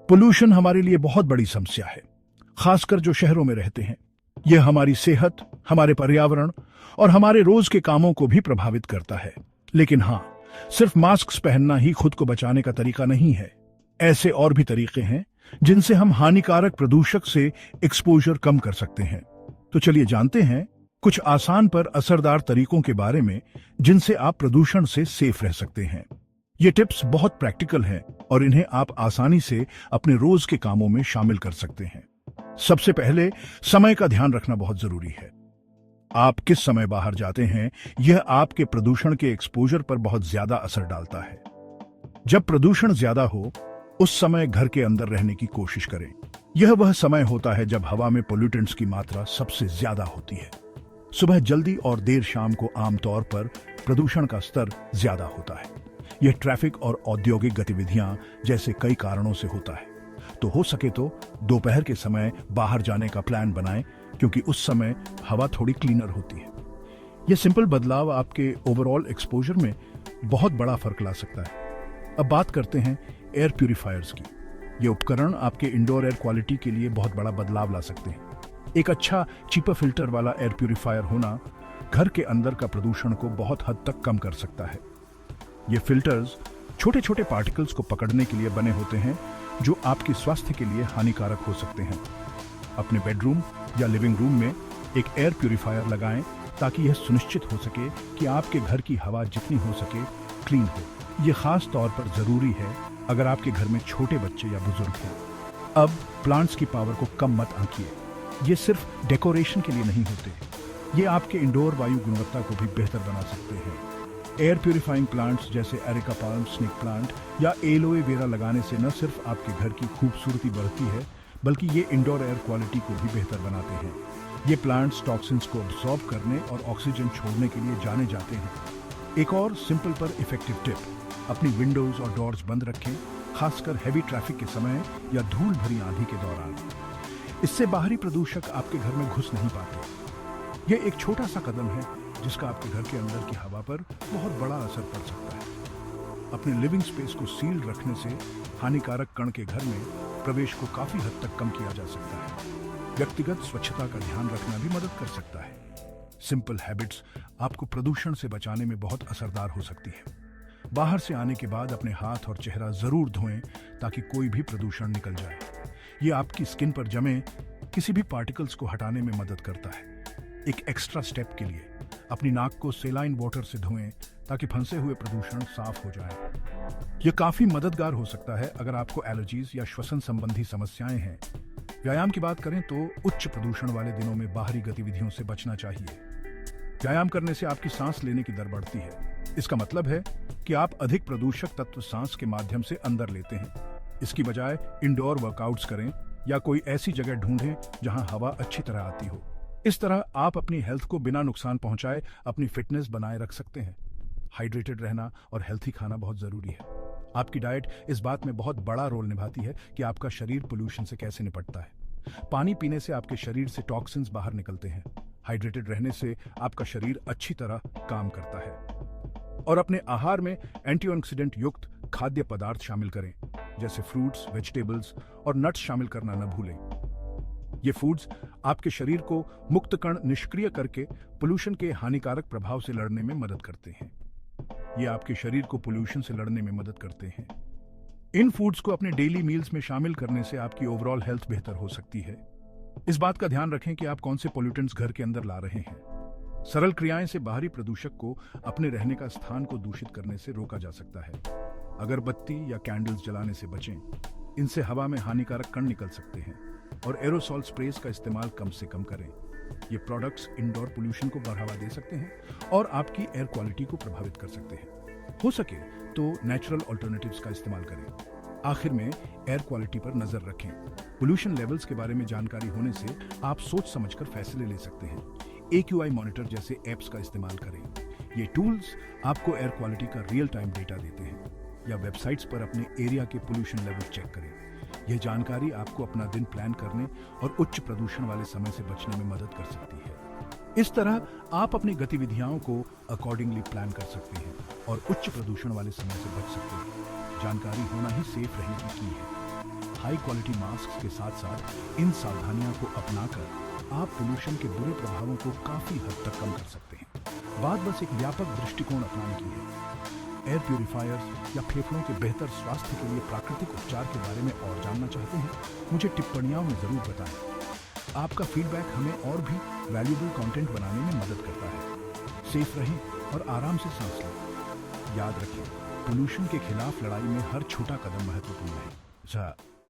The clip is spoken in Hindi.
पोल्यूशन हमारे लिए बहुत बड़ी समस्या है, खासकर जो शहरों में रहते हैं। यह हमारी सेहत, हमारे पर्यावरण और हमारे रोज के कामों को भी प्रभावित करता है। लेकिन हाँ, सिर्फ मास्क पहनना ही खुद को बचाने का तरीका नहीं है। ऐसे और भी तरीके हैं जिनसे हम हानिकारक प्रदूषक से एक्सपोजर कम कर सकते हैं। तो चलिए जानते हैं कुछ आसान पर असरदार तरीकों के बारे में जिनसे आप प्रदूषण से सेफ रह सकते हैं। ये टिप्स बहुत प्रैक्टिकल हैं और इन्हें आप आसानी से अपने रोज के कामों में शामिल कर सकते हैं। सबसे पहले समय का ध्यान रखना बहुत जरूरी है। आप किस समय बाहर जाते हैं, यह आपके प्रदूषण के एक्सपोजर पर बहुत ज्यादा असर डालता है। जब प्रदूषण ज्यादा हो, उस समय घर के अंदर रहने की कोशिश करें। यह वह समय होता है जब हवा में पोल्यूटेंट्स की मात्रा सबसे ज्यादा होती है। सुबह जल्दी और देर शाम को आमतौर पर प्रदूषण का स्तर ज्यादा होता है। यह ट्रैफिक और औद्योगिक गतिविधियां जैसे कई कारणों से होता है। तो हो सके तो दोपहर के समय बाहर जाने का प्लान बनाएं, क्योंकि उस समय हवा थोड़ी क्लीनर होती है। यह सिंपल बदलाव आपके ओवरऑल एक्सपोजर में बहुत बड़ा फर्क ला सकता है। अब बात करते हैं एयर प्यूरिफायर्स की। ये उपकरण आपके इंडोर एयर क्वालिटी के लिए बहुत बड़ा बदलाव ला सकते हैं। एक अच्छा चीपर फिल्टर वाला एयर प्यूरिफायर होना घर के अंदर का प्रदूषण को बहुत हद तक कम कर सकता है। ये फिल्टर्स छोटे छोटे पार्टिकल्स को पकड़ने के लिए बने होते हैं, जो आपके स्वास्थ्य के लिए हानिकारक हो सकते हैं। अपने बेडरूम या लिविंग रूम में एक एयर प्यूरिफायर लगाएं, ताकि यह सुनिश्चित हो सके कि आपके घर की हवा जितनी हो सके क्लीन हो। यह खास तौर पर जरूरी है अगर आपके घर में छोटे बच्चे या बुजुर्ग हैं। अब प्लांट्स की पावर को कम मत आंकिए। ये सिर्फ डेकोरेशन के लिए नहीं होते, ये आपके इंडोर वायु गुणवत्ता को भी बेहतर बना सकते हैं। एयर प्यूरिफाइंग प्लांट्स जैसे एरिका पाल्म स्नेक प्लांट या एलोए वेरा लगाने से न सिर्फ आपके घर की खूबसूरती बढ़ती है, बल्कि ये इंडोर एयर क्वालिटी को भी बेहतर बनाते हैं। ये प्लांट्स टॉक्सिन्स को अब्सॉर्ब करने और ऑक्सीजन छोड़ने के लिए जाने जाते हैं। एक और सिंपल पर इफेक्टिव टिप, अपनी विंडोज और डोर्स बंद रखें, खासकर हैवी ट्रैफिक के समय या धूल भरी आंधी के दौरान। इससे बाहरी प्रदूषक आपके घर में घुस नहीं पाते। यह एक छोटा सा कदम है जिसका आपके घर के अंदर की हवा पर बहुत बड़ा असर पड़ सकता है। अपने लिविंग स्पेस को सील्ड रखने से हानिकारक कण के घर में प्रवेश को काफी हद तक कम किया जा सकता है। व्यक्तिगत स्वच्छता का ध्यान रखना भी मदद कर सकता है। सिंपल हैबिट्स आपको प्रदूषण से बचाने में बहुत असरदार हो सकती है। बाहर से आने के बाद अपने हाथ और चेहरा जरूर धोएं, ताकि कोई भी प्रदूषण निकल जाए। ये आपकी स्किन पर जमे किसी भी पार्टिकल्स को हटाने में मदद करता है। एक एक्स्ट्रा स्टेप के लिए अपनी नाक को सेलाइन वाटर से धोएं, ताकि फंसे हुए प्रदूषण साफ हो जाए। यह काफी मददगार हो सकता है अगर आपको एलर्जीज या श्वसन संबंधी समस्याएं हैं। व्यायाम की बात करें तो उच्च प्रदूषण वाले दिनों में बाहरी गतिविधियों से बचना चाहिए। व्यायाम करने से आपकी सांस लेने की दर बढ़ती है। इसका मतलब है कि आप अधिक प्रदूषक तत्व सांस के माध्यम से अंदर लेते हैं। इसकी बजाय इंडोर वर्कआउट्स करें या कोई ऐसी जगह ढूंढें जहां हवा अच्छी तरह आती हो। इस तरह आप अपनी हेल्थ को बिना नुकसान पहुंचाए अपनी फिटनेस बनाए रख सकते हैं। हाइड्रेटेड रहना और हेल्थी खाना बहुत जरूरी है। आपकी डाइट इस बात में बहुत बड़ा रोल निभाती है कि आपका शरीर पोल्यूशन से कैसे निपटता है। पानी पीने से आपके शरीर से टॉक्सिन्स बाहर निकलते हैं। हाइड्रेटेड रहने से आपका शरीर अच्छी तरह काम करता है। और अपने आहार में एंटीऑक्सीडेंट युक्त खाद्य पदार्थ शामिल करें, जैसे फ्रूट्स, वेजिटेबल्स और नट्स शामिल करना न भूलें। ये फूड्स आपके शरीर को मुक्त कण निष्क्रिय करके पोल्यूशन के हानिकारक प्रभाव से लड़ने में मदद करते हैं। ये आपके शरीर को पोल्यूशन से लड़ने में मदद करते हैं। इन फूड्स को अपने डेली मील्स में शामिल करने से आपकी ओवरऑल हेल्थ बेहतर हो सकती है। इस बात का ध्यान रखें कि आप कौन से पोल्यूटेंट्स घर के अंदर ला रहे हैं। सरल क्रियाएं से बाहरी प्रदूषक को अपने रहने का स्थान को दूषित करने से रोका जा सकता है। अगरबत्ती या कैंडल्स जलाने से बचें, इनसे हवा में हानिकारक कण निकल सकते हैं। और एरोसॉल स्प्रेस का इस्तेमाल कम से कम करें। ये प्रोडक्ट्स इंडोर पोल्यूशन को बढ़ावा दे सकते हैं और आपकी एयर क्वालिटी को प्रभावित कर सकते हैं। हो सके तो नेचुरल ऑल्टरनेटिव्स का इस्तेमाल करें। आखिर में एयर क्वालिटी पर नजर रखें। पोल्यूशन लेवल्स के बारे में जानकारी होने से आप सोच समझकर फैसले ले सकते हैं। AQI मॉनिटर जैसे ऐप्स का इस्तेमाल करें। ये टूल्स आपको एयर क्वालिटी का रियल टाइम डेटा देते हैं। या वेबसाइट्स पर अपने एरिया के पोल्यूशन लेवल चेक करें। यह जानकारी आपको अपना दिन प्लान करने और उच्च प्रदूषण वाले समय से बचने में मदद कर सकती है। इस तरह आप अपनी गतिविधियों को अकॉर्डिंगली प्लान कर सकते हैं और उच्च प्रदूषण वाले समय से बच सकते हैं। जानकारी होना ही सेफ रहने की है। हाई क्वालिटी मास्क के साथ साथ इन सावधानियों को अपनाकर आप पोल्यूशन के बुरे प्रभावों को काफी हद तक कम कर सकते हैं। बात बस एक व्यापक दृष्टिकोण अपनाने की है। एयर प्यूरिफायर्स या फेफड़ों के बेहतर स्वास्थ्य के लिए प्राकृतिक उपचार के बारे में और जानना चाहते हैं? मुझे टिप्पणियों में जरूर बताएं। आपका फीडबैक हमें और भी वैल्यूएबल कंटेंट बनाने में मदद करता है। सेफ रहें और आराम से सांस लें। याद रखें, पोल्यूशन के खिलाफ लड़ाई में हर छोटा कदम महत्वपूर्ण है।